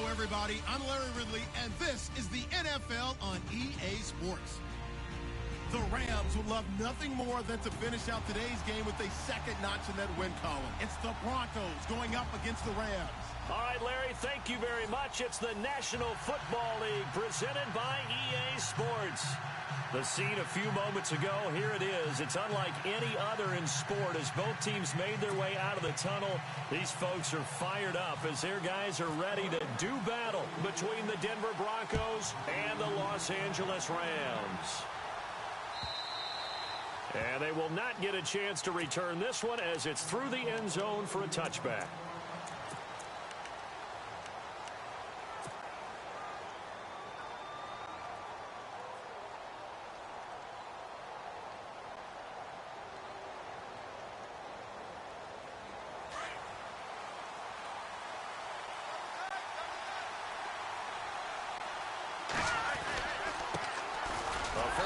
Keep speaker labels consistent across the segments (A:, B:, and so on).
A: Hello, everybody. I'm Larry Ridley, and this is the NFL on EA Sports. The Rams would love nothing more than to finish out today's game with a second notch in that win column. It's the Broncos going up against the Rams.
B: All right, Larry, thank you very much. It's the National Football League presented by EA Sports. The scene a few moments ago, here it is. It's unlike any other in sport. As both teams made their way out of the tunnel, these folks are fired up as their guys are ready to do battle between the Denver Broncos and the Los Angeles Rams. And they will not get a chance to return this one as it's through the end zone for a touchback.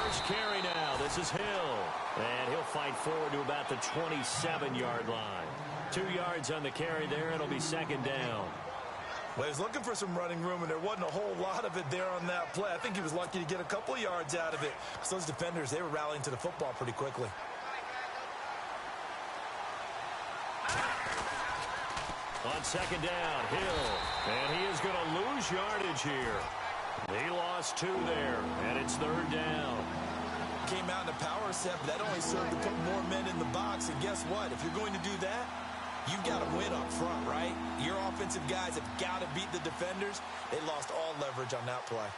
B: First carry now. This is Hill. And he'll fight forward to about the 27-yard line. 2 yards on the carry there. It'll be second down.
C: Well, he's looking for some running room, and there wasn't a whole lot of it there on that play. I think he was lucky to get a couple of yards out of it. So those defenders, they were rallying to the football pretty quickly.
B: On second down, Hill. And he is going to lose yardage here. He lost 2 there, and it's third down.
C: Came out in a power set, but that only served to put more men in the box. And guess what? If you're going to do that, you've got to win up front, right? Your offensive guys have got to beat the defenders. They lost all leverage on that play.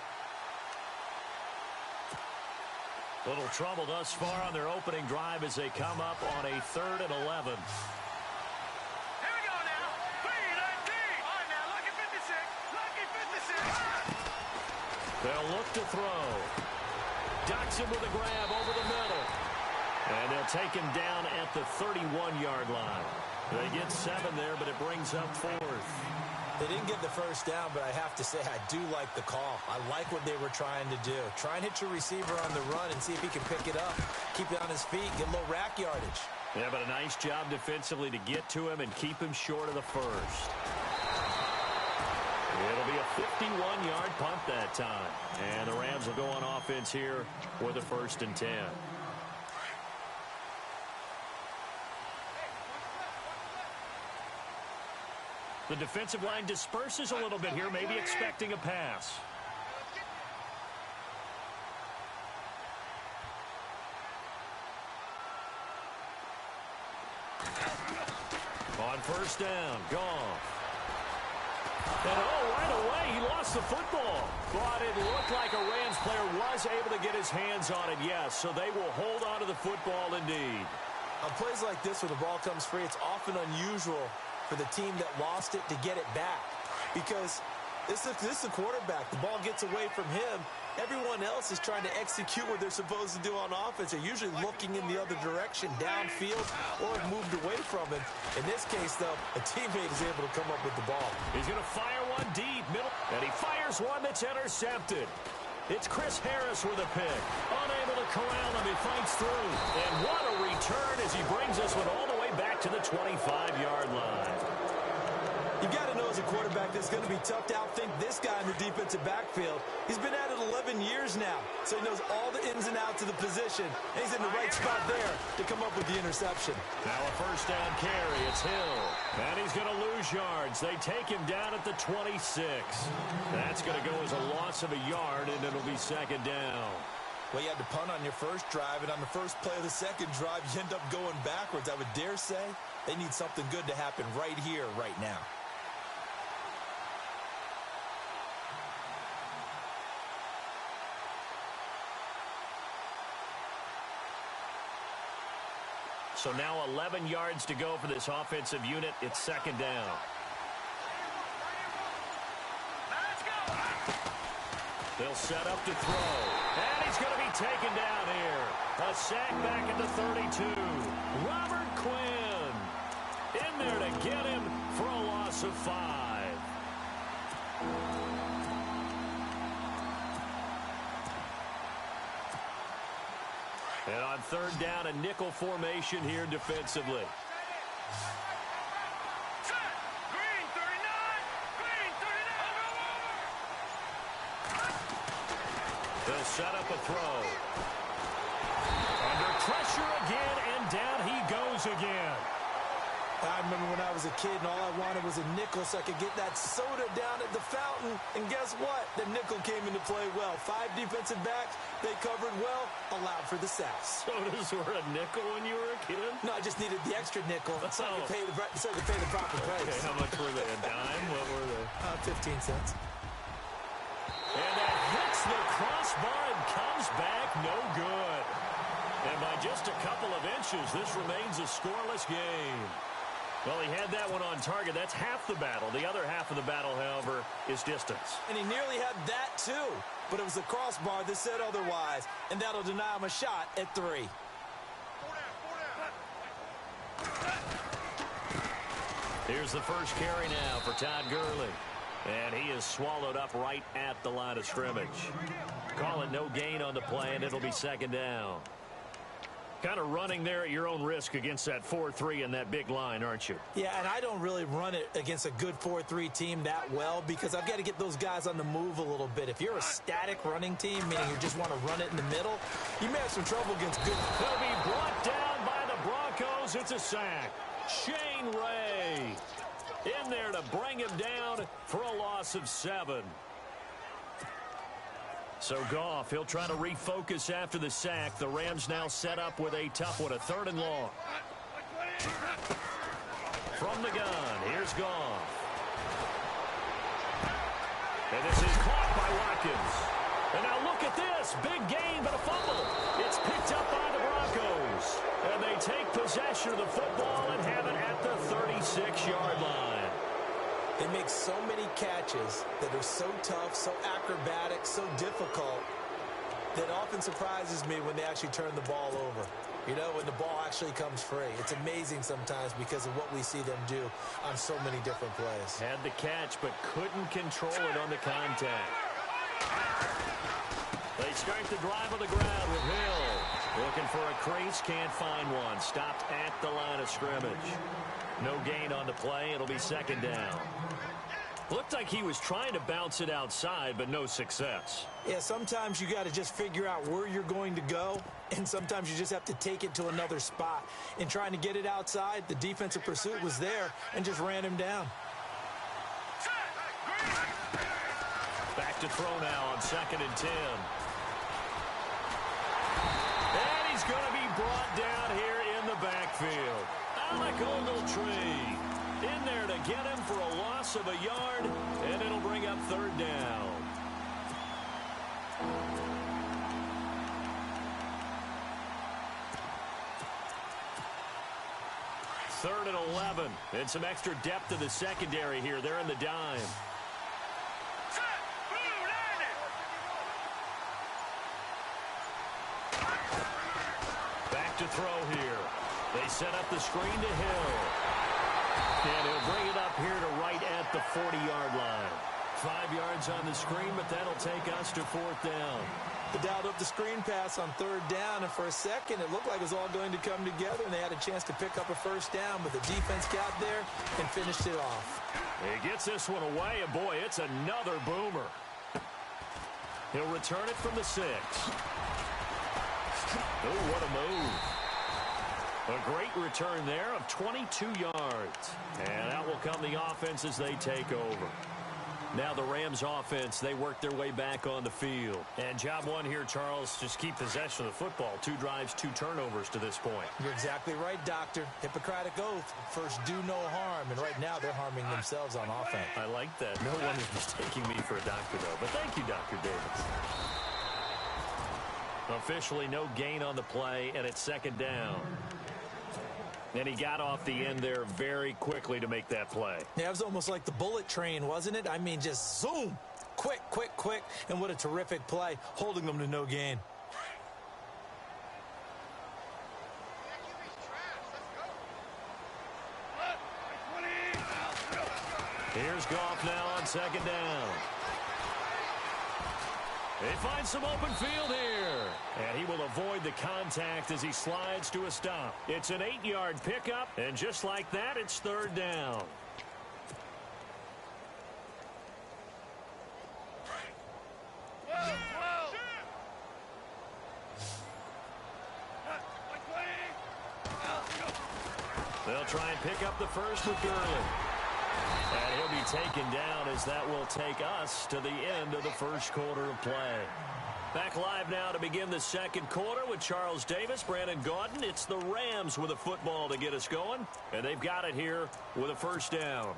B: Little trouble thus far on their opening drive as they come up on a 3rd and 11. They'll look to throw. Ducks him with a grab over the middle. And they'll take him down at the 31-yard line. They get 7 there, but it brings up 4th.
C: They didn't get the first down, but I have to say I do like the call. I like what they were trying to do. Try and hit your receiver on the run and see if he can pick it up. Keep it on his feet, get a little rack yardage.
B: Yeah, but a nice job defensively to get to him and keep him short of the first. It'll be a 51-yard punt that time. And the Rams will go on offense here with a 1st and 10. The defensive line disperses a little bit here, maybe expecting a pass. On first down, Goff. And right away, he lost the football. But it looked like a Rams player was able to get his hands on it, yes. So they will hold on to the football indeed.
C: On plays like this where the ball comes free, it's often unusual for the team that lost it to get it back. Because this is the quarterback. The ball gets away from him. Everyone else is trying to execute what they're supposed to do on offense. They're usually looking in the other direction, downfield, or have moved away from him. In this case, though, a teammate is able to come up with the ball.
B: He's going to fire one deep, middle, and he fires one that's intercepted. It's Chris Harris with a pick. Unable to corral him, he fights through. And what a return as he brings us one all the way back to the 25-yard line.
C: You got to know as a quarterback that it's going to be tough to outthink this guy in the defensive backfield. He's been at it 11 years now, so he knows all the ins and outs of the position, and he's in the right spot there to come up with the interception.
B: Now a first down carry. It's Hill, and he's going to lose yards. They take him down at the 26. That's going to go as a loss of a yard, and it'll be second down.
C: Well, you had to punt on your first drive, and on the first play of the second drive, you end up going backwards. I would dare say they need something good to happen right here, right now.
B: So now 11 yards to go for this offensive unit. It's second down. They'll set up to throw. And he's going to be taken down here. A sack back at the 32. Robert Quinn in there to get him for a loss of 5. And on third down, a nickel formation here defensively. They'll set up a throw. Under pressure again, and down he goes again.
C: I remember when I was a kid and all I wanted was a nickel so I could get that soda down at the fountain. And guess what? The nickel came into play well. 5 defensive backs, they covered well, allowed for the sacks.
B: Sodas were a nickel when you were a kid?
C: No, I just needed the extra nickel so I could pay the proper price.
B: Okay, how much were they? A dime? What were they?
C: 15 cents.
B: And that hits the crossbar and comes back no good. And by just a couple of inches, this remains a scoreless game. Well, he had that one on target. That's half the battle. The other half of the battle, however, is distance.
C: And he nearly had that, too. But it was the crossbar that said otherwise. And that'll deny him a shot at 3.
B: Here's the first carry now for Todd Gurley. And he is swallowed up right at the line of scrimmage. Call it no gain on the play, and it'll be second down. Kind of running there at your own risk against that 4-3 and that big line, aren't you?
C: Yeah, and I don't really run it against a good 4-3 team that well because I've got to get those guys on the move a little bit. If you're a static running team, meaning you just want to run it in the middle, you may have some trouble against good.
B: They'll be brought down by the Broncos. It's a sack. Shane Ray in there to bring him down for a loss of 7. So Goff, he'll try to refocus after the sack. The Rams now set up with a tough one, a 3rd and long. From the gun, here's Goff. And this is caught by Watkins. And now look at this. Big gain, but a fumble. It's picked up by the Broncos. And they take possession of the football and have it at the 36-yard line.
C: They make so many catches that are so tough, so acrobatic, so difficult that often surprises me when they actually turn the ball over. You know, when the ball actually comes free. It's amazing sometimes because of what we see them do on so many different plays.
B: Had the catch, but couldn't control it on the contact. They start the drive on the ground with Hill. Looking for a crease, can't find one. Stopped at the line of scrimmage. No gain on the play. It'll be second down. Looked like he was trying to bounce it outside, but no success.
C: Yeah, sometimes you got to just figure out where you're going to go, and sometimes you just have to take it to another spot. In trying to get it outside, the defensive pursuit was there and just ran him down.
B: Back to throw now on 2nd and 10. And he's going to be brought down here in the backfield. Alec Ogletree in there to get him for a loss of a yard, and it'll bring up 3rd down. Third and 11, and some extra depth to the secondary here. They're in the dime. Back to throw here. They set up the screen to Hill. And he'll bring it up here to right at the 40-yard line. 5 yards on the screen, but that'll take us to 4th down.
C: They dialed up the screen pass on 3rd down, and for a second it looked like it was all going to come together, and they had a chance to pick up a 1st down, but the defense got there and finished it off.
B: He gets this one away, and boy, it's another boomer. He'll return it from the 6. Oh, what a move. A great return there of 22 yards. And out will come the offense as they take over. Now the Rams offense, they work their way back on the field. And job one here, Charles, just keep possession of the football. 2 drives, 2 turnovers to this point.
C: You're exactly right, Doctor. Hippocratic oath. First, do no harm. And right now, they're harming themselves on offense.
B: I like that. No one is mistaking me for a doctor, though. But thank you, Dr. Davis. Officially no gain on the play, and it's 2nd down. And he got off the end there very quickly to make that play.
C: Yeah, it was almost like the bullet train, wasn't it? I mean, just zoom. Quick, quick, quick. And what a terrific play, holding them to no gain.
B: Here's Goff now on 2nd down. They find some open field here. And he will avoid the contact as he slides to a stop. It's an 8-yard pickup, and just like that, it's 3rd down. try and pick up the first with Gurley. And he'll be taken down as that will take us to the end of the first quarter of play. Back live now to begin the second quarter with Charles Davis, Brandon Gaudin. It's the Rams with a football to get us going, and they've got it here with a first down.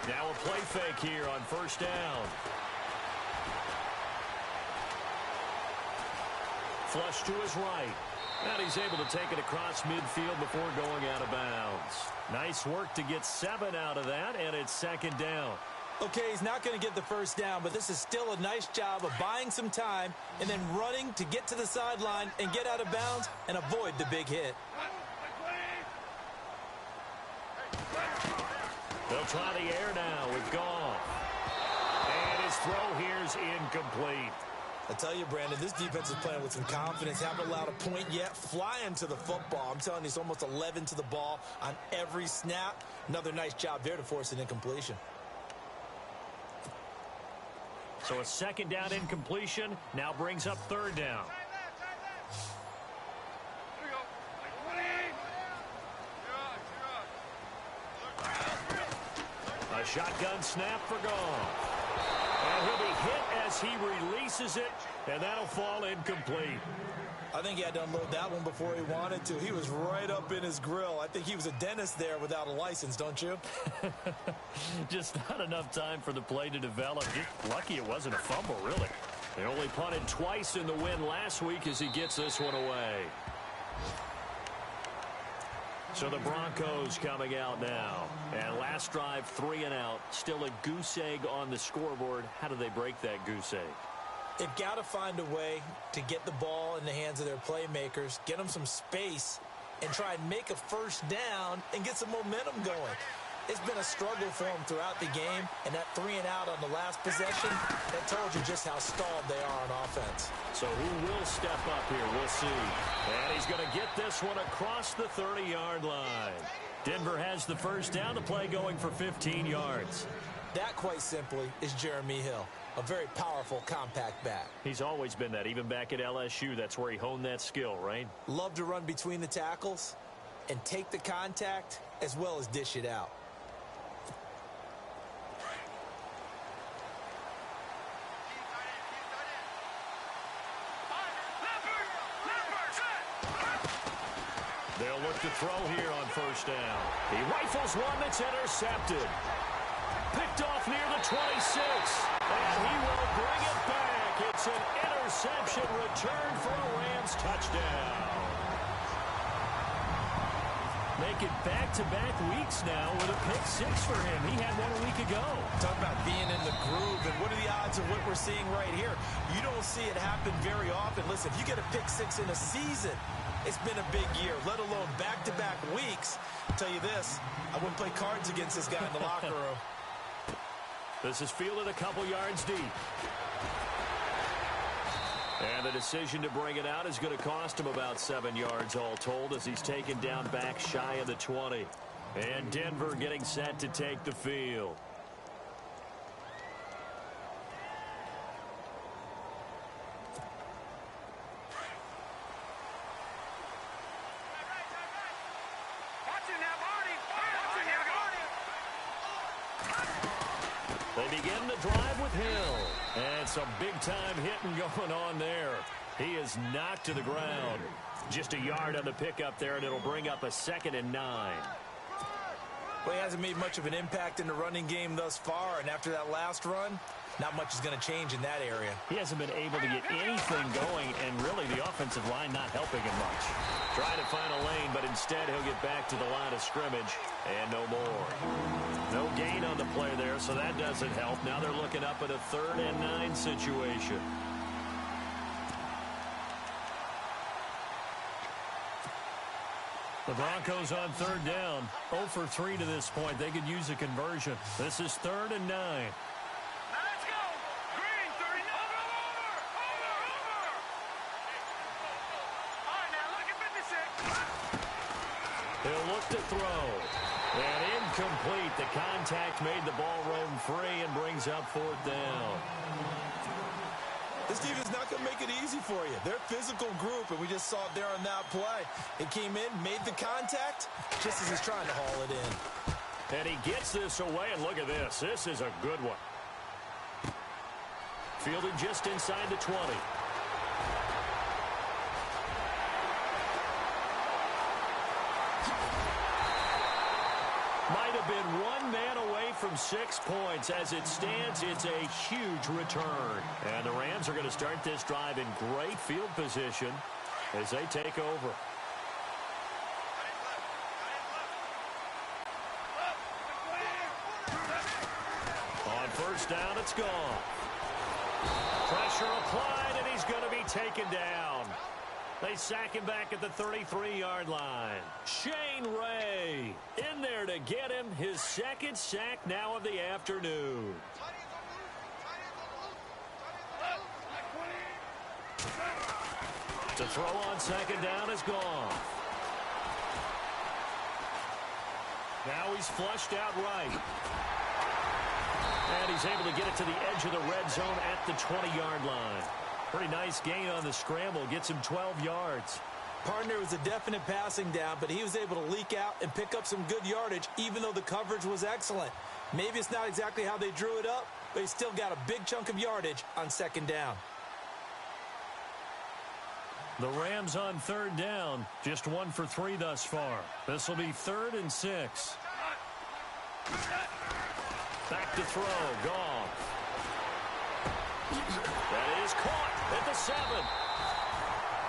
B: Now a play fake here on first down. Flush to his right. And he's able to take it across midfield before going out of bounds. Nice work to get 7 out of that, and it's second down.
C: Okay, he's not going to get the first down, but this is still a nice job of buying some time and then running to get to the sideline and get out of bounds and avoid the big hit.
B: They'll try the air now with Goff. And his throw here's incomplete.
C: I tell you, Brandon, this defense is playing with some confidence. Haven't allowed a point yet. Flying to the football. I'm telling you, it's almost 11 to the ball on every snap. Another nice job there to force an incompletion.
B: So a second down incompletion now brings up third down. A shotgun snap for Goff. And he'll be hit as he releases it, and that'll fall incomplete.
C: I think he had to unload that one before he wanted to. He was right up in his grill. I think he was a dentist there without a license, don't you?
B: Just not enough time for the play to develop. Just lucky it wasn't a fumble, really. They only punted twice in the win last week as he gets this one away. So the Broncos coming out now. And last drive, 3 and out. Still a goose egg on the scoreboard. How do they break that goose egg?
C: They've got to find a way to get the ball in the hands of their playmakers, get them some space, and try and make a first down and get some momentum going. It's been a struggle for them throughout the game, and that 3 and out on the last possession, that told you just how stalled they are on offense.
B: So who will step up here? We'll see. And he's going to get this one across the 30-yard line. Denver has the first down, the play going for 15 yards.
C: That, quite simply, is Jeremy Hill. A very powerful, compact back.
B: He's always been that. Even back at LSU, that's where he honed that skill, right?
C: Love to run between the tackles and take the contact as well as dish it out.
B: They'll look to throw here on first down. He rifles one that's intercepted. Picked off near the 26. And he will bring it back. It's an interception return for a Rams touchdown. Make it back-to-back weeks now with a pick 6 for him. He had one a week ago.
C: Talk about being in the groove, and what are the odds of what we're seeing right here? You don't see it happen very often. Listen, if you get a pick 6 in a season, it's been a big year, let alone back-to-back weeks. I'll tell you this, I wouldn't play cards against this guy in the locker room.
B: This is fielded a couple yards deep. And the decision to bring it out is going to cost him about 7 yards all told as he's taken down back shy of the 20. And Denver getting set to take the field. They begin the drive with Hill. And some big-time hitting going on there. He is knocked to the ground. Just a yard on the pickup there, and it'll bring up a 2nd and 9.
C: Well, he hasn't made much of an impact in the running game thus far, and after that last run, not much is going to change in that area.
B: He hasn't been able to get anything going, and really the offensive line not helping him much. Trying to find a lane, but instead he'll get back to the line of scrimmage, and no more. No gain on the play there, so that doesn't help. Now they're looking up at a 3rd and 9 situation. The Broncos on third down. 0 for 3 to this point. They could use a conversion. This is 3rd and 9.
D: Let's go. Green, 30. Over. All right, now look at 56.
B: He'll look to throw. And incomplete. The contact made the ball roam free and brings up 4th down.
C: This defense is not going to make it easy for you. They're a physical group, and we just saw it there on that play. It came in, made the contact, just as he's trying to haul it in.
B: And he gets this away, and look at this. This is a good one. Fielded just inside the 20. Might have been one man away from 6 points. As it stands, it's a huge return. And the Rams are going to start this drive in great field position as they take over. On first down, it's gone. Pressure applied, and he's going to be taken down. They sack him back at the 33-yard line. Shane Ray in there to get him his second sack now of the afternoon. To throw on second down is gone. Now he's flushed out right. And he's able to get it to the edge of the red zone at the 20-yard line. Pretty nice gain on the scramble. Gets him 12 yards.
C: Partner was a definite passing down, but he was able to leak out and pick up some good yardage, even though the coverage was excellent. Maybe it's not exactly how they drew it up, but he still got a big chunk of yardage on second down.
B: The Rams on third down, just 1 for 3 thus far. This will be 3rd and 6. Back to throw, Goff. That is caught at the 7.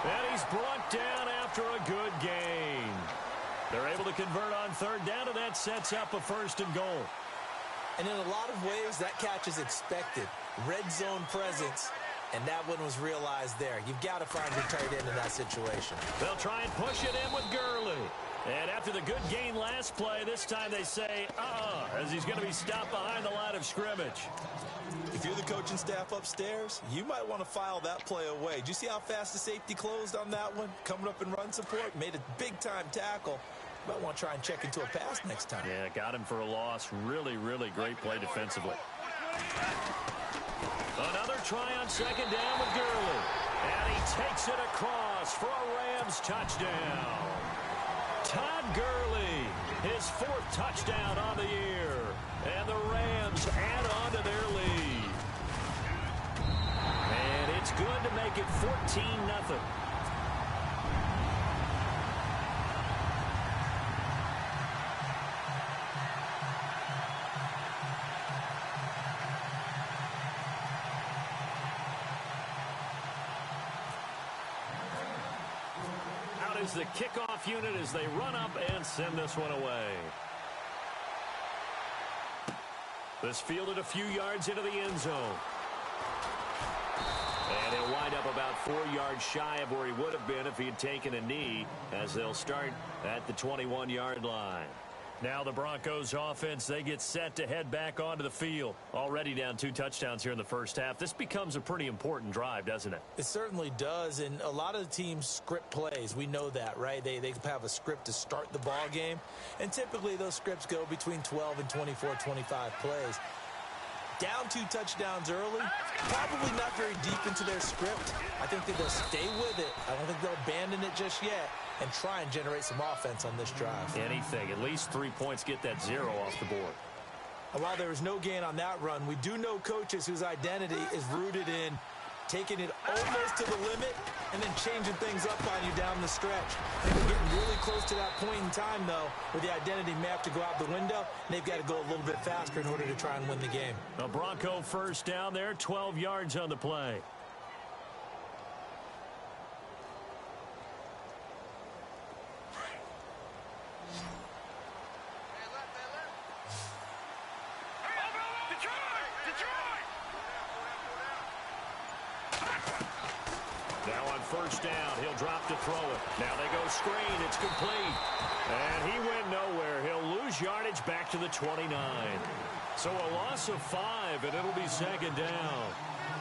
B: And he's brought down after a good gain. They're able to convert on third down, and that sets up a 1st and goal.
C: And in a lot of ways, that catch is expected. Red zone presence, and that one was realized there. You've got to find your tight end in that situation.
B: They'll try and push it in with Gurley. And after the good gain last play, this time they say, as he's going to be stopped behind the line of scrimmage.
C: If you're the coaching staff upstairs, you might want to file that play away. Did you see how fast the safety closed on that one? Coming up in run support, made a big-time tackle. You might want to try and check into a pass next time.
B: Yeah, got him for a loss. Really, really great play defensively. Another try on second down with Gurley. And he takes it across for a Rams touchdown. Todd Gurley, his 4th touchdown on the year. And the Rams add on to their lead. And it's good to make it 14-0. Out is the kickoff unit as they run up and send this one away. This fielded a few yards into the end zone. And he'll wind up about 4 yards shy of where he would have been if he had taken a knee, as they'll start at the 21-yard line. Now the Broncos offense, they get set to head back onto the field. Already down 2 touchdowns here in the first half. This becomes a pretty important drive, doesn't it?
C: It certainly does, and a lot of the teams script plays. We know that, right? They have a script to start the ball game, and typically those scripts go between 12 and 24, 25 plays. Down 2 touchdowns early, probably not very deep into their script. I think that they'll stay with it. I don't think they'll abandon it just yet and try and generate some offense on this drive.
B: Anything. At least 3 points, get that 0 off the board.
C: And while there was no gain on that run, we do know coaches whose identity is rooted in taking it almost to the limit and then changing things up on you down the stretch. They're getting really close to that point in time, though, where the identity may have to go out the window, and they've got to go a little bit faster in order to try and win the game.
B: A Bronco first down there, 12 yards on the play. first down. He'll drop to throw it. Now they go screen. It's complete. And he went nowhere. He'll lose yardage back to the 29. So a loss of 5, and it'll be second down.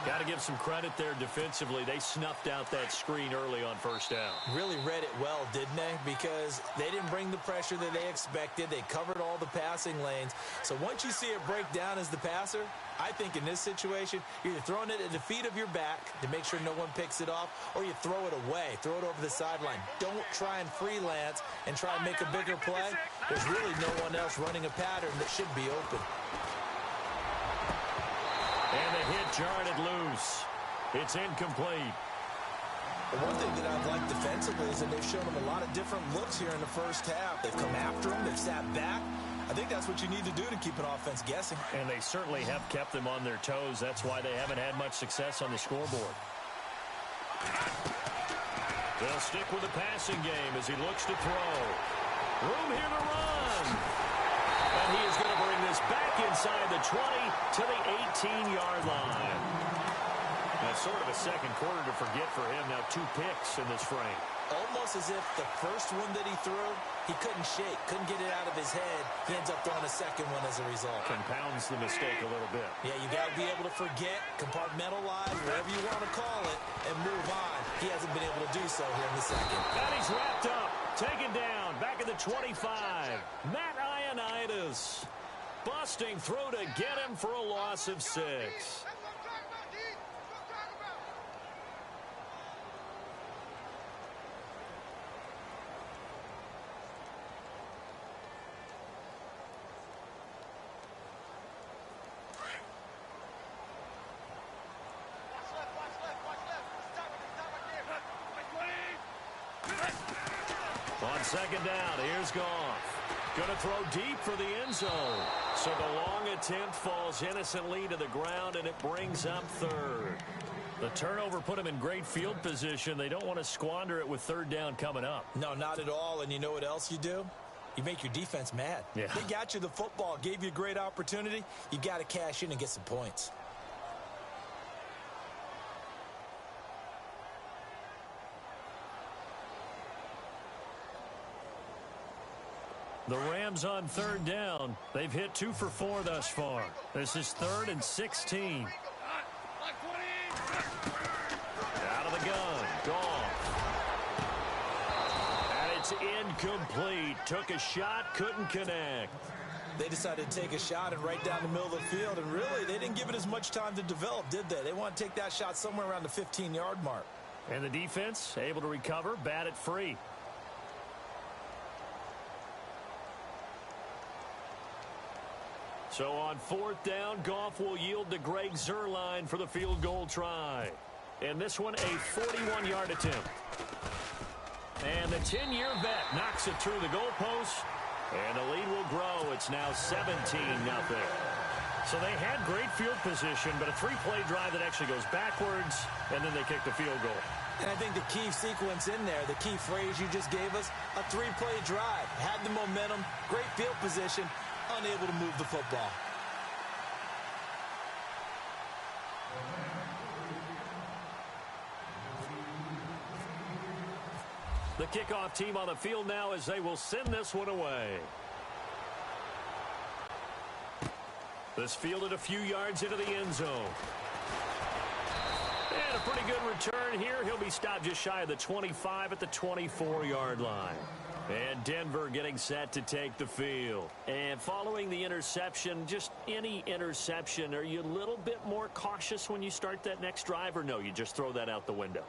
B: Got to give some credit there defensively. They snuffed out that screen early on first down.
C: Really read it well, didn't they? Because they didn't bring the pressure that they expected. They covered all the passing lanes. So once you see it break down as the passer, I think in this situation, you're either throwing it at the feet of your back to make sure no one picks it off, or you throw it away, throw it over the sideline. Don't try and freelance and try and make a bigger play. There's really no one else running a pattern that should be open.
B: And the hit jarred it loose. It's incomplete.
C: The one thing that I've liked defensively is that they've shown them a lot of different looks here in the first half. They've come after them. They've sat back. I think that's what you need to do to keep an offense guessing.
B: And they certainly have kept them on their toes. That's why they haven't had much success on the scoreboard. They'll stick with the passing game as he looks to throw. Room here to run. And he is going to bring this back inside the 20 to the 18-yard line. That's sort of a second quarter to forget for him. Now 2 picks in this frame.
C: Almost as if the first one that he threw, he couldn't shake, couldn't get it out of his head. He ends up throwing a second one as a result.
B: Compounds the mistake a little bit.
C: Yeah, you got to be able to forget, compartmentalize, whatever you want to call it, and move on. He hasn't been able to do so here in the second.
B: And he's wrapped up, taken down, back at the 25. Matt Ioannidis busting through to get him for a loss of 6. On second down, here's Goff. Going to throw deep for the end zone. So the long attempt falls innocently to the ground, and it brings up third. The turnover put him in great field position. They don't want to squander it with third down coming up.
C: No, not at all. And you know what else you do? You make your defense mad.
B: Yeah.
C: They got you the football, gave you a great opportunity. You got to cash in and get some points.
B: The Rams on third down. They've hit 2 for 4 thus far. This is 3rd and 16. Out of the gun. Goff. And it's incomplete. Took a shot, couldn't connect.
C: They decided to take a shot and right down the middle of the field. And really, they didn't give it as much time to develop, did they? They want to take that shot somewhere around the 15-yard mark.
B: And the defense able to recover, bat it free. So on 4th down, Goff will yield to Greg Zuerlein for the field goal try. And this one, a 41-yard attempt. And the 10-year vet knocks it through the goalpost. And the lead will grow. It's now 17-0. So they had great field position, but a 3-play drive that actually goes backwards, and then they kick the field goal.
C: And I think the key sequence in there, the key phrase you just gave us, a 3-play drive. Had the momentum, great field position, unable to move the football.
B: The kickoff team on the field now as they will send this one away. This fielded a few yards into the end zone. And a pretty good return here. He'll be stopped just shy of the 25 at the 24-yard line. And Denver getting set to take the field. And following the interception, just any interception, are you a little bit more cautious when you start that next drive, or no, you just throw that out the window?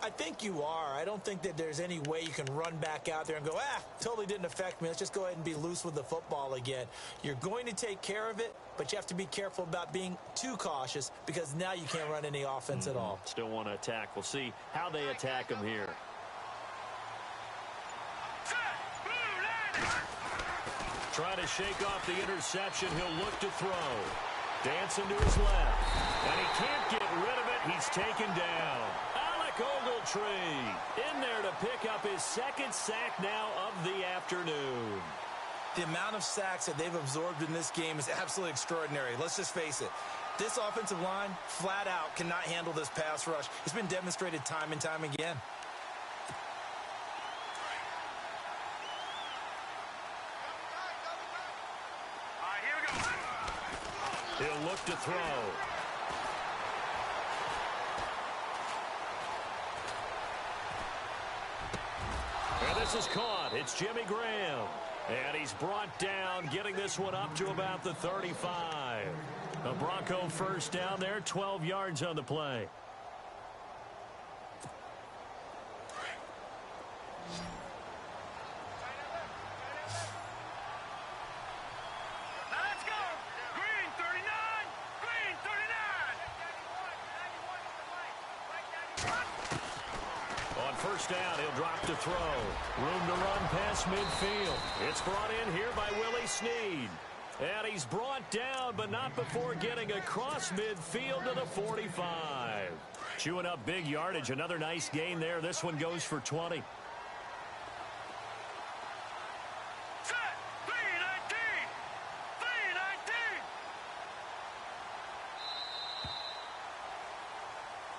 C: I think you are. I don't think that there's any way you can run back out there and go, totally didn't affect me. Let's just go ahead and be loose with the football again. You're going to take care of it, but you have to be careful about being too cautious because now you can't run any offense at all.
B: Still want to attack. We'll see how they attack him here. Trying to shake off the interception. He'll look to throw. Dancing to his left. And he can't get rid of it. He's taken down. Ogletree in there to pick up his 2nd sack now of the afternoon.
C: The amount of sacks that they've absorbed in this game is absolutely extraordinary. Let's just face it. This offensive line, flat out, cannot handle this pass rush. It's been demonstrated time and time again.
D: All right, here we go.
B: He'll look to throw. And this is caught. It's Jimmy Graham. And he's brought down, getting this one up to about the 35. A Bronco first down there, 12 yards on the play.
D: Now let's go. Green 39. Green 39.
B: On first down, he'll drop to throw. Room to run past midfield. It's brought in here by Willie Snead. And he's brought down, but not before getting across midfield to the 45. Chewing up big yardage. Another nice gain there. This one goes for 20.
D: Set. 319. 319.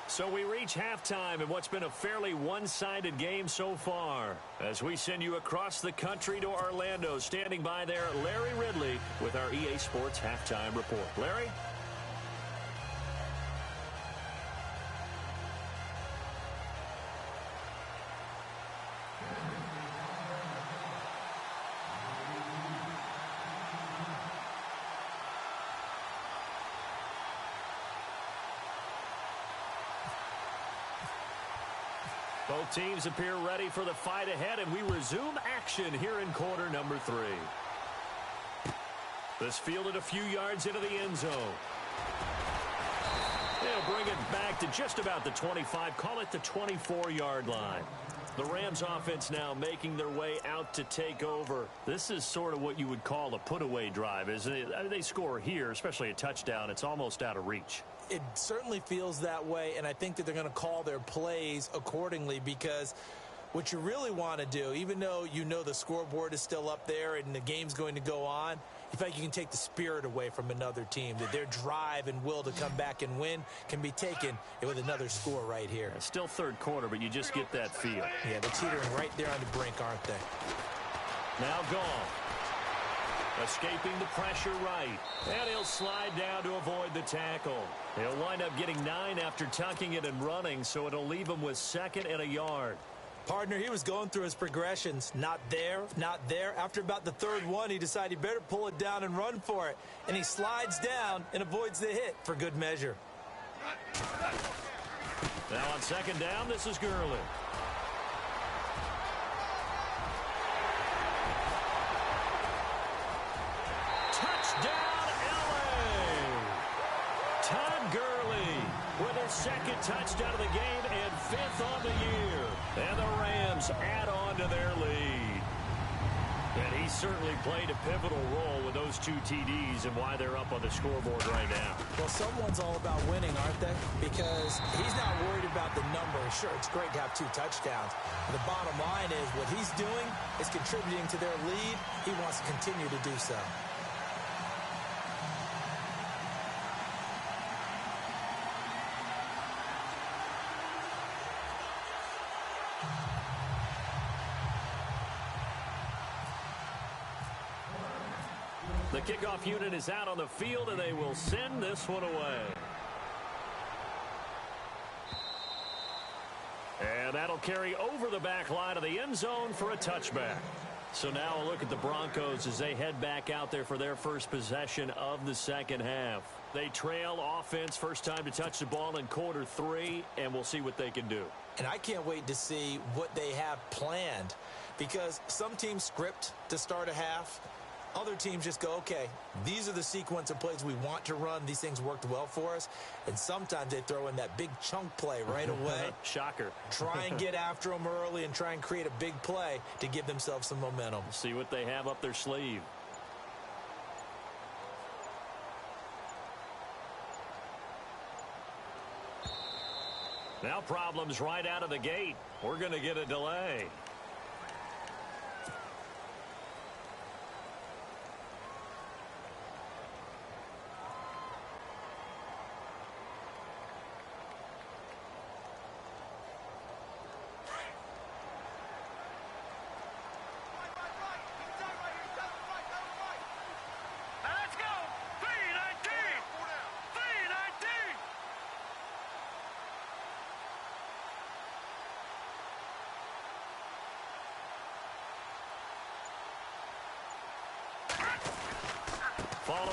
B: So we reach halftime in what's been a fairly one-sided game so far. As we send you across the country to Orlando, standing by there, Larry Ridley with our EA Sports Halftime Report. Larry? Both teams appear ready for the fight ahead, and we resume action here in quarter number 3. This fielded a few yards into the end zone. They'll bring it back to just about the 25, call it the 24-yard line. The Rams offense now making their way out to take over. This is sort of what you would call a put-away drive, isn't it? I mean, they score here, especially a touchdown. It's almost out of reach.
C: It certainly feels that way, and I think that they're going to call their plays accordingly, because what you really want to do, even though you know the scoreboard is still up there and the game's going to go on, in fact, you can take the spirit away from another team, that their drive and will to come back and win can be taken with another score right here.
B: Still third quarter, but you just get that feel.
C: Yeah, they're teetering right there on the brink, aren't they?
B: Now gone. Escaping the pressure right. And he'll slide down to avoid the tackle. He'll wind up getting 9 after tucking it and running, so it'll leave him with 2nd and a yard.
C: Partner, he was going through his progressions. Not there, not there. After about the 3rd one, he decided he better pull it down and run for it. And he slides down and avoids the hit for good measure.
B: Now on 2nd down, this is Gurley. Touchdown, L.A. Todd Gurley with his 2nd touchdown of the game and 5th on the year. And the Rams add on to their lead. And he certainly played a pivotal role with those 2 TDs and why they're up on the scoreboard right now.
C: Well, someone's all about winning, aren't they? Because he's not worried about the number. Sure, it's great to have 2 touchdowns. But the bottom line is what he's doing is contributing to their lead. He wants to continue to do so.
B: The kickoff unit is out on the field, and they will send this one away. And that'll carry over the back line of the end zone for a touchback. So now a look at the Broncos as they head back out there for their first possession of the 2nd half. They trail offense, first time to touch the ball in quarter 3, and we'll see what they can do.
C: And I can't wait to see what they have planned, because some teams script to start a half. Other teams just go, okay, these are the sequence of plays we want to run. These things worked well for us. And sometimes they throw in that big chunk play right away.
B: Shocker.
C: Try and get after them early and try and create a big play to give themselves some momentum.
B: See what they have up their sleeve. Now problems right out of the gate. We're going to get a delay.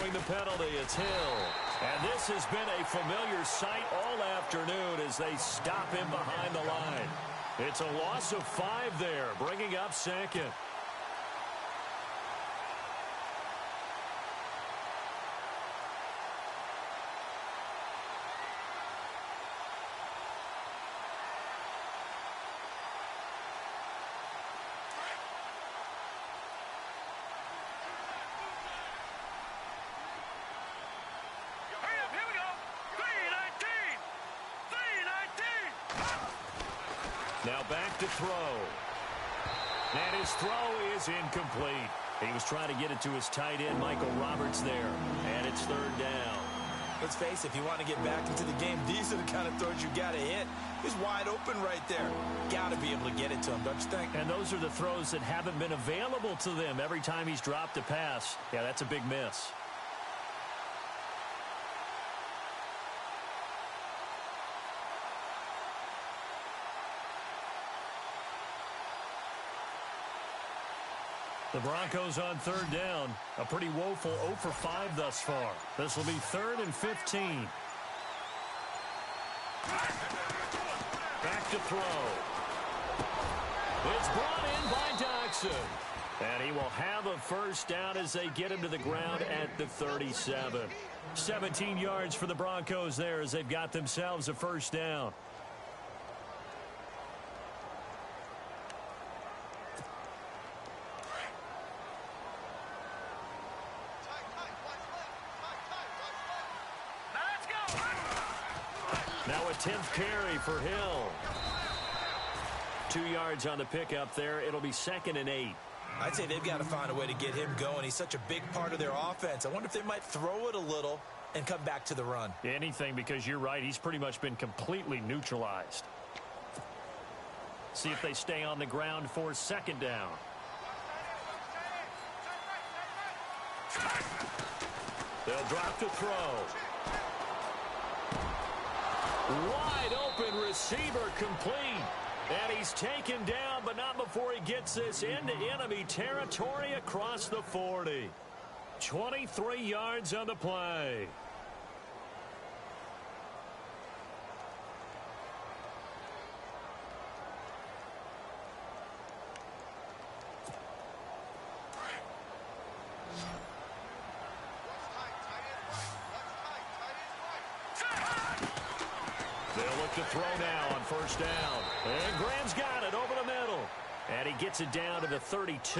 B: Drawing the penalty, it's Hill. And this has been a familiar sight all afternoon as they stop him behind the line. It's a loss of 5 there, bringing up second. Now back to throw. And his throw is incomplete. He was trying to get it to his tight end, Michael Roberts, there. And it's 3rd down.
C: Let's face it, if you want to get back into the game, these are the kind of throws you got to hit. He's wide open right there. Got to be able to get it to him, don't you think?
B: And those are the throws that haven't been available to them every time he's dropped a pass. Yeah, that's a big miss. The Broncos on 3rd down. A pretty woeful 0 for 5 thus far. This will be 3rd and 15. Back to throw. It's brought in by Doxson. And he will have a 1st down as they get him to the ground at the 37. 17 yards for the Broncos there as they've got themselves a 1st down. Now a 10th carry for Hill. 2 yards on the pickup there. It'll be 2nd and 8.
C: I'd say they've got to find a way to get him going. He's such a big part of their offense. I wonder if they might throw it a little and come back to the run.
B: Anything, because you're right. He's pretty much been completely neutralized. See if they stay on the ground for 2nd down. They'll drop to throw. Wide open receiver complete. And he's taken down, but not before he gets this into enemy territory across the 40. 23 yards on the play. They'll look to throw now on 1st down. And Graham's got it over the middle. And he gets it down to the 32.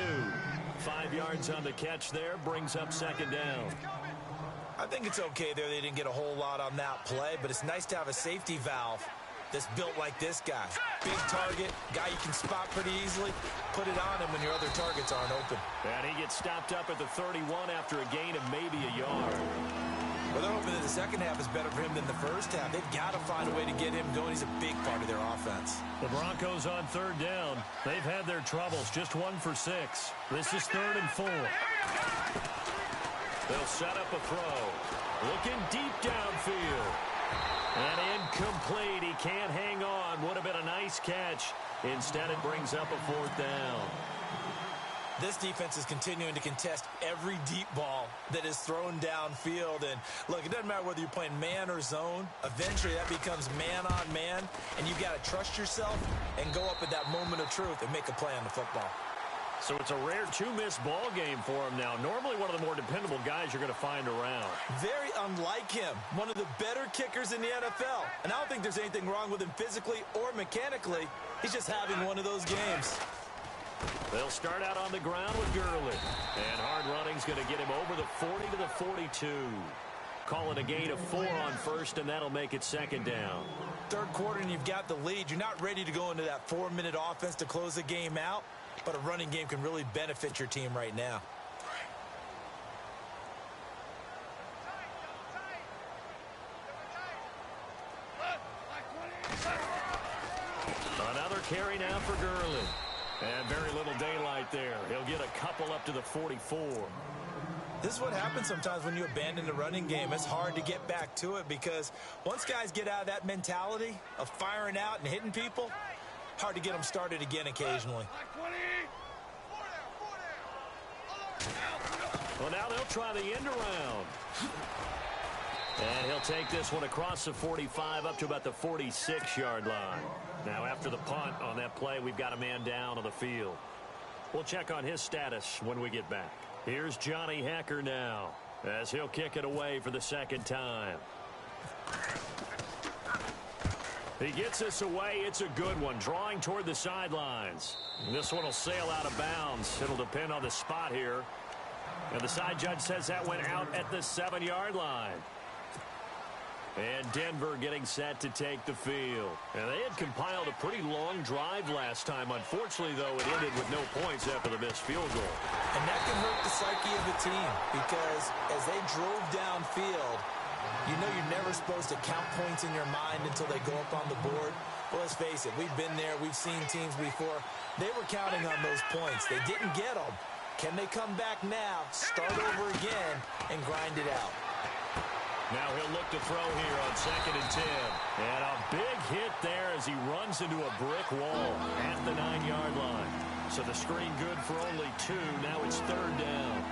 B: 5 yards on the catch there. Brings up 2nd down.
C: I think it's okay there. They didn't get a whole lot on that play, but it's nice to have a safety valve that's built like this guy. Big target, guy you can spot pretty easily. Put it on him when your other targets aren't open.
B: And he gets stopped up at the 31 after a gain of maybe a yard.
C: Well, they're hoping that the second half is better for him than the first half. They've got to find a way to get him going. He's a big part of their offense.
B: The Broncos on 3rd down. They've had their troubles. Just 1 for 6. This is 3rd and 4. They'll set up a throw. Looking deep downfield. And incomplete. He can't hang on. Would have been a nice catch. Instead, it brings up a 4th down.
C: This defense is continuing to contest every deep ball that is thrown downfield. And, look, it doesn't matter whether you're playing man or zone. Eventually, that becomes man on man. And you've got to trust yourself and go up at that moment of truth and make a play on the football.
B: So it's a rare 2-miss ball game for him now. Normally one of the more dependable guys you're going to find around.
C: Very unlike him. One of the better kickers in the NFL. And I don't think there's anything wrong with him physically or mechanically. He's just having one of those games.
B: They'll start out on the ground with Gurley. And hard running's going to get him over the 40 to the 42. Call it a gain of 4 on 1st, and that'll make it 2nd down.
C: 3rd quarter, and you've got the lead. You're not ready to go into that 4-minute offense to close the game out. But a running game can really benefit your team right now.
B: Another carry now for Gurley. And very little daylight there. He'll get a couple up to the 44.
C: This is what happens sometimes when you abandon the running game. It's hard to get back to it because once guys get out of that mentality of firing out and hitting people, hard to get them started again occasionally.
B: Well, now they'll try the end around. And he'll take this one across the 45 up to about the 46-yard line. Now, after the punt on that play, we've got a man down on the field. We'll check on his status when we get back. Here's Johnny Hacker now as he'll kick it away for the second time. He gets this away. It's a good one, drawing toward the sidelines. This one will sail out of bounds. It'll depend on the spot here. And the side judge says that went out at the 7-yard line. And Denver getting set to take the field. And they had compiled a pretty long drive last time. Unfortunately, though, it ended with no points after the missed field goal.
C: And that can hurt the psyche of a team because as they drove downfield, you know you're never supposed to count points in your mind until they go up on the board. Well, let's face it, we've been there. We've seen teams before. They were counting on those points. They didn't get them. Can they come back now, start over again, and grind it out?
B: Now he'll look to throw here on 2nd and 10. And a big hit there as he runs into a brick wall at the 9-yard line. So the screen good for only 2. Now it's 3rd down.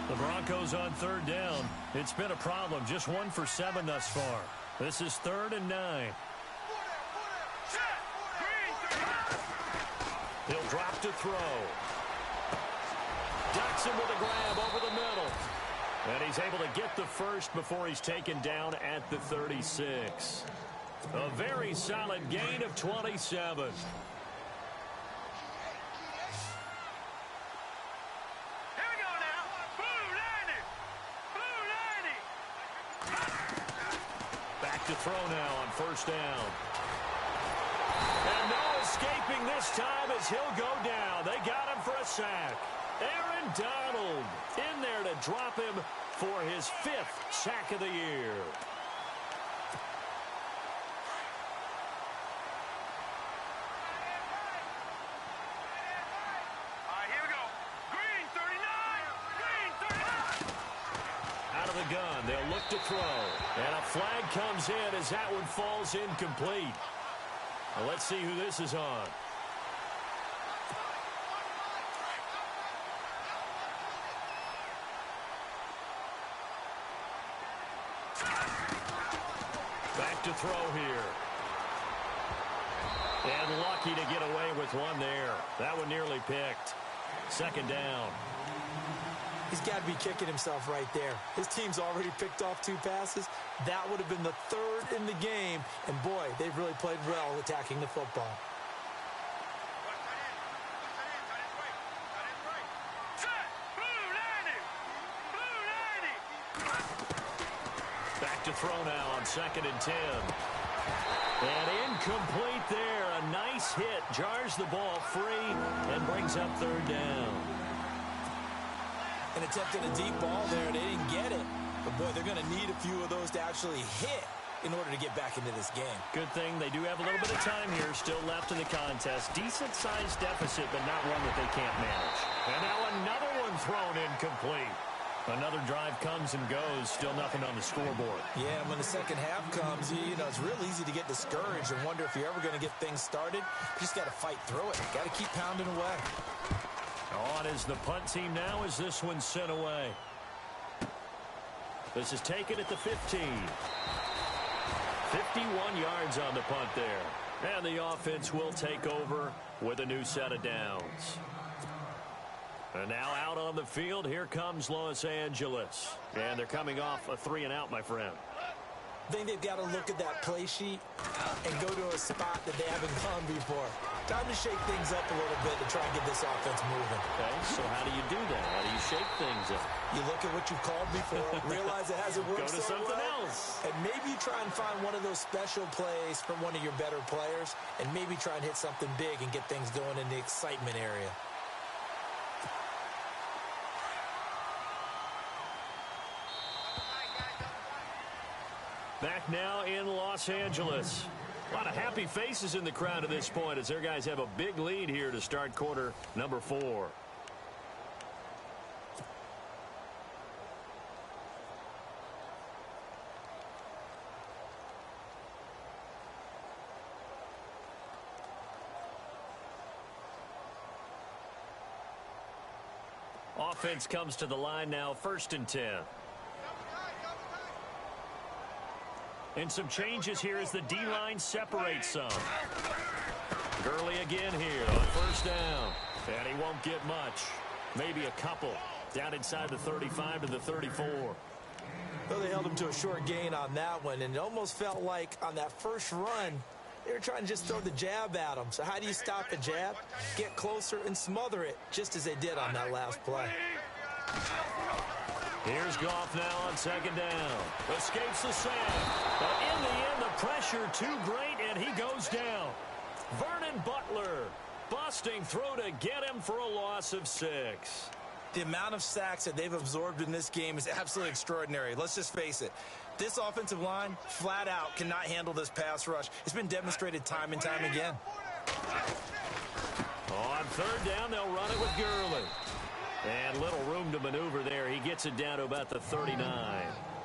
B: The Broncos on 3rd down. It's been a problem. Just 1 for 7 thus far. This is 3rd and 9. He'll drop to throw. Ducks him with a grab over the middle. And he's able to get the first before he's taken down at the 36. A very solid gain of 27.
D: Here we go now. Blue 90.
B: Back to throw now on 1st down. And no escaping this time as he'll go down. They got him for a sack. Aaron Donald in there to drop him for his 5th sack of the year.
D: All right, here we go. Green 39. Green 39.
B: Out of the gun, they'll look to throw. And a flag comes in as that one falls incomplete. Well, let's see who this is on. Back to throw here. And lucky to get away with one there. That one nearly picked. 2nd down.
C: He's got to be kicking himself right there. His team's already picked off 2 passes. That would have been the 3rd in the game. And, boy, they've really played well attacking the football.
B: Back to throw now on 2nd and 10. And incomplete there. A nice hit. Jars the ball free and brings up 3rd down.
C: And attempted a deep ball there. They didn't get it. But, boy, they're going to need a few of those to actually hit in order to get back into this game.
B: Good thing they do have a little bit of time here still left in the contest. Decent-sized deficit, but not one that they can't manage. And now another one thrown incomplete. Another drive comes and goes. Still nothing on the scoreboard.
C: Yeah, when the second half comes, you know, it's real easy to get discouraged and wonder if you're ever going to get things started. You just got to fight through it. Got to keep pounding away.
B: On is the punt team now as this one's sent away. This is taken at the 15. 51 yards on the punt there. And the offense will take over with a new set of downs. And now out on the field, here comes Los Angeles. And they're coming off a 3-and-out, my friend.
C: I think they've got to look at that play sheet and go to a spot that they haven't gone before. Time to shake things up a little bit to try and get this offense moving.
B: Okay, so how do you do that? How do you shake things up?
C: You look at what you've called before, realize it hasn't worked
B: Go to
C: so
B: something
C: well,
B: else.
C: and maybe try and find one of those special plays from one of your better players, and maybe try and hit something big and get things going in the excitement area.
B: Back now in Los Angeles. A lot of happy faces in the crowd at this point as their guys have a big lead here to start quarter number 4. Offense comes to the line now, 1st and 10. And some changes here as the D-line separates some. Gurley again here on 1st down. And he won't get much. Maybe a couple. Down inside the 35 to the 34.
C: Well, they held him to a short gain on that one, and it almost felt like on that first run, they were trying to just throw the jab at him. So how do you stop a jab? Get closer and smother it, just as they did on that last play.
B: Here's Goff now on 2nd down. Escapes the sack. But in the end, the pressure too great, and he goes down. Vernon Butler busting through to get him for a loss of 6.
E: The amount of sacks that they've absorbed in this game is absolutely extraordinary. Let's just face it. This offensive line, flat out, cannot handle this pass rush. It's been demonstrated time and time again.
B: On 3rd down, they'll run it with Gurley. And little room to maneuver there. He gets it down to about the 39.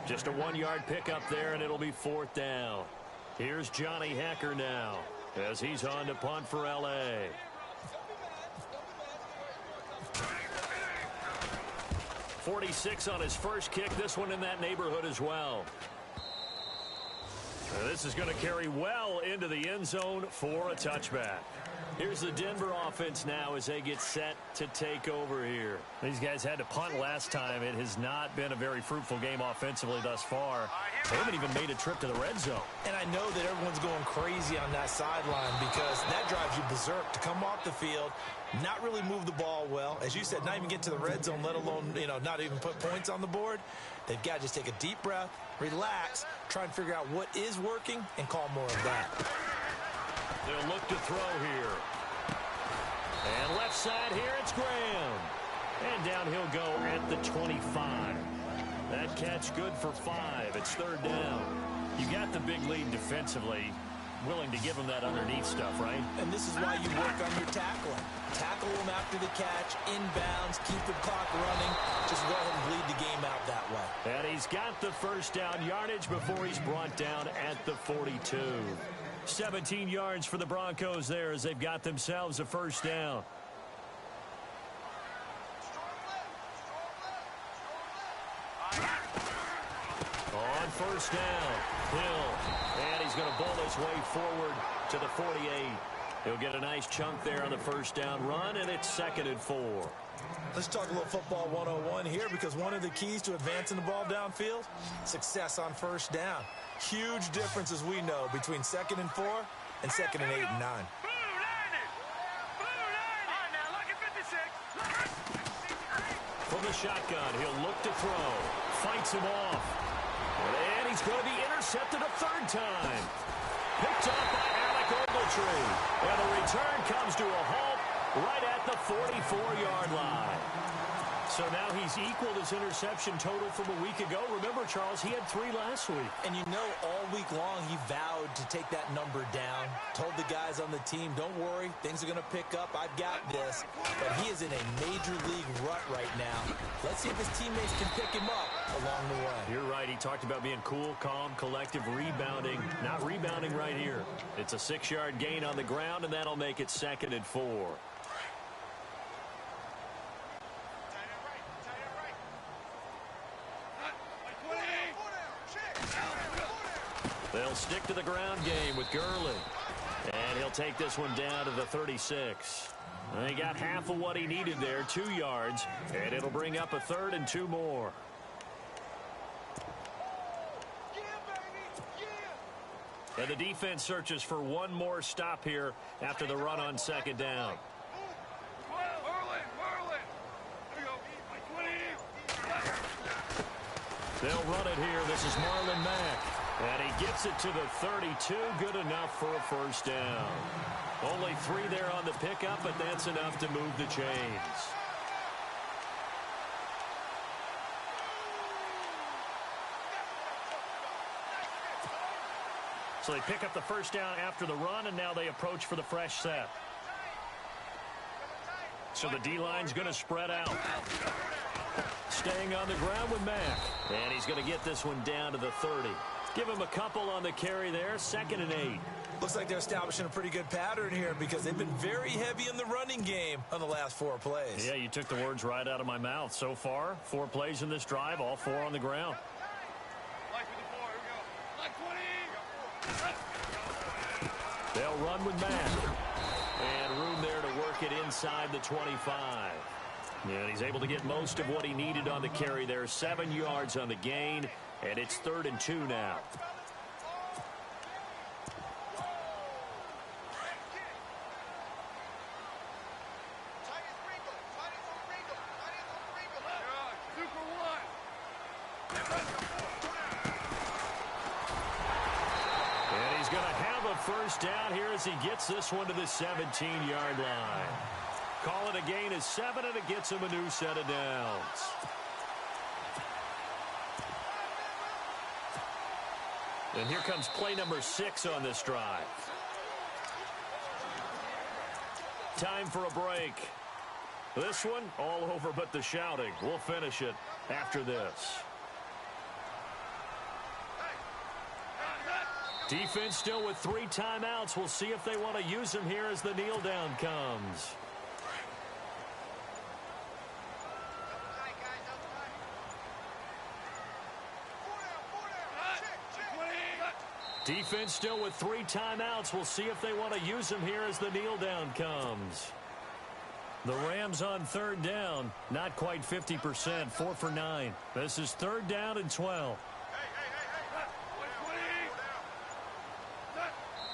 B: Just a 1-yard pickup there, and it'll be 4th down. Here's Johnny Hecker now as he's on to punt for L.A. .46 on his first kick. This one in that neighborhood as well. This is going to carry well into the end zone for a touchback. Here's the Denver offense now as they get set to take over here. These guys had to punt last time. It has not been a very fruitful game offensively thus far. They haven't even made a trip to the red zone.
C: And I know that everyone's going crazy on that sideline because that drives you berserk to come off the field, not really move the ball well. As you said, not even get to the red zone, let alone, not even put points on the board. They've got to just take a deep breath, relax, try and figure out what is working, and call more of that.
B: They'll look to throw here. And left side here, it's Graham. And down he'll go at the 25. That catch good for 5. It's 3rd down. You got the big lead defensively. Willing to give him that underneath stuff, right?
C: And this is why you work on your tackling. Tackle him after the catch, inbounds, keep the clock running. Just go ahead and bleed the game out that way.
B: And he's got the 1st down yardage before he's brought down at the 42. 17 yards for the Broncos there as they've got themselves a 1st down. On 1st down, Hill. And he's going to bowl his way forward to the 48. He'll get a nice chunk there on the 1st down run, and it's 2nd and 4.
C: Let's talk a little football 101 here because one of the keys to advancing the ball downfield, success on 1st down. Huge difference, as we know, between 2nd and 4 and 2nd and 8 and 9.
B: From the shotgun, he'll look to throw. Fights him off. And he's going to be intercepted a 3rd time. Picked up by Alec Ogletree. And the return comes to a halt right at the 44-yard line. So now he's equaled his interception total from a week ago. Remember, Charles, he had 3 last week.
C: And all week long he vowed to take that number down. Told the guys on the team, don't worry, things are going to pick up. I've got this. But he is in a major league rut right now. Let's see if his teammates can pick him up along the way.
B: You're right. He talked about being cool, calm, collective, rebounding. Not rebounding right here. It's a 6-yard gain on the ground, and that'll make it 2nd and 4. They'll stick to the ground game with Gurley. And he'll take this one down to the 36. He got half of what he needed there, 2 yards. And it'll bring up a 3rd and 2 more. And the defense searches for one more stop here after the run on 2nd down. They'll run it here. This is Marlon Mack. And he gets it to the 32. Good enough for a 1st down. Only 3 there on the pickup, but that's enough to move the chains. So they pick up the 1st down after the run, and now they approach for the fresh set. So the D-line's going to spread out. Staying on the ground with Mack. And he's going to get this one down to the 30. Give him a couple on the carry there, 2nd and 8.
E: Looks like they're establishing a pretty good pattern here because they've been very heavy in the running game on the last 4 plays.
B: Yeah, you took the words right out of my mouth. So far, 4 plays in this drive, all 4 on the ground. They'll run with Matt. And room there to work it inside the 25. And he's able to get most of what he needed on the carry there. 7 yards on the gain, and it's 3rd and 2 now. And he's going to have a first down here as he gets this one to the 17-yard line. Call it a gain of 7, and it gets him a new set of downs. And here comes play number 6 on this drive. Time for a break. This one, all over but the shouting. We'll finish it after this. Defense still with 3 timeouts. We'll see if they want to use them here as the kneel down comes. Defense still with 3 timeouts. We'll see if they want to use them here as the kneel down comes. The Rams on 3rd down. Not quite 50%. 4 for 9. This is 3rd down and 12.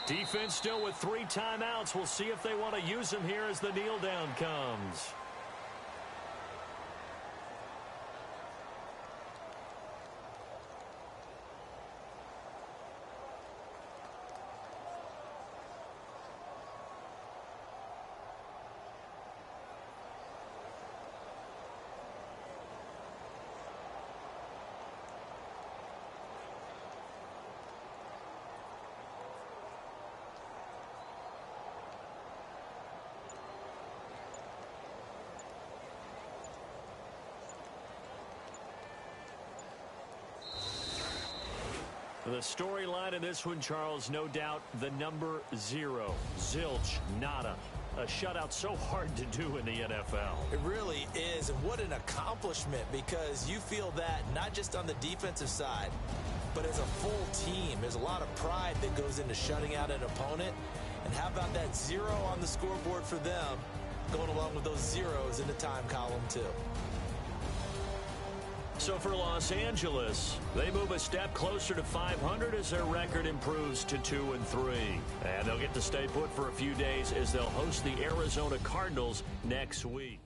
B: Defense still with 3 timeouts. We'll see if they want to use them here as the kneel down comes. The storyline in this one, Charles, no doubt the number 0. Zilch, nada. A shutout so hard to do in the NFL.
E: It really is, and what an accomplishment, because you feel that not just on the defensive side, but as a full team. There's a lot of pride that goes into shutting out an opponent. And how about that 0 on the scoreboard for them, going along with those zeros in the time column too.
B: So for Los Angeles, they move a step closer to 500 as their record improves to 2-3. And they'll get to stay put for a few days as they'll host the Arizona Cardinals next week.